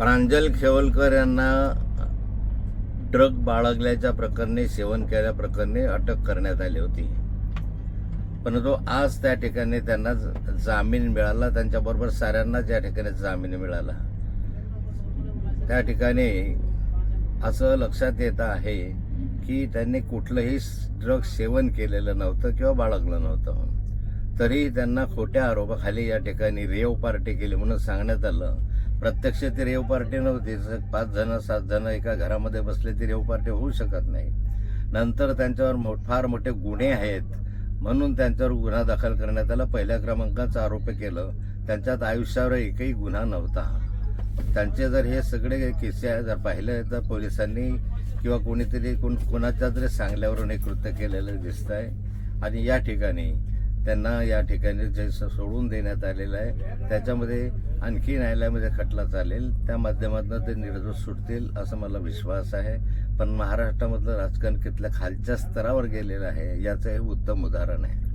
प्रांजल खेवलकर यांना ड्रग बाळगल्याच्या प्रकरणी, सेवन केल्याप्रकरणी अटक करण्यात आली होती. परंतु आज त्या ठिकाणी त्यांना जामीन मिळाला. त्यांच्याबरोबर साऱ्यांना ज्या ठिकाणी जामीन मिळाला त्या ठिकाणी असं लक्षात येत आहे की त्यांनी कुठलंही ड्रग सेवन केलेलं नव्हतं किंवा बाळगलं नव्हतं. तरीही त्यांना खोट्या आरोपाखाली या ठिकाणी रेव पार्टी केली म्हणून सांगण्यात आलं. प्रत्यक्ष ती रेव पार्टी नव्हती. 5 जण 7 जण एका घरामध्ये बसले ती रेव पार्टी होऊ शकत नाही. नंतर त्यांच्यावर फार मोठे गुन्हे आहेत म्हणून त्यांच्यावर गुन्हा दाखल करण्यात आला. पहिल्या क्रमांकाचा आरोप केलं. त्यांच्यात आयुष्यावर एकही गुन्हा नव्हता. त्यांचे जर हे सगळे किस्से जर पाहिले तर पोलिसांनी किंवा कोणीतरी कोणाच्या तरी सांगल्यावरून हे कृत्य केलेलं दिसत आहे. आणि या ठिकाणी त्यांना या ठिकाणी जे सोडून देण्यात आलेलं आहे त्याच्यामध्ये आणखी न्यायालयामध्ये खटला चालेल. त्या माध्यमातून ते निर्दोष सुटतील असं मला विश्वास आहे. पण महाराष्ट्रामधलं राजकारण कितल्या खालच्या स्तरावर गेलेलं आहे याचं हे उत्तम उदाहरण आहे.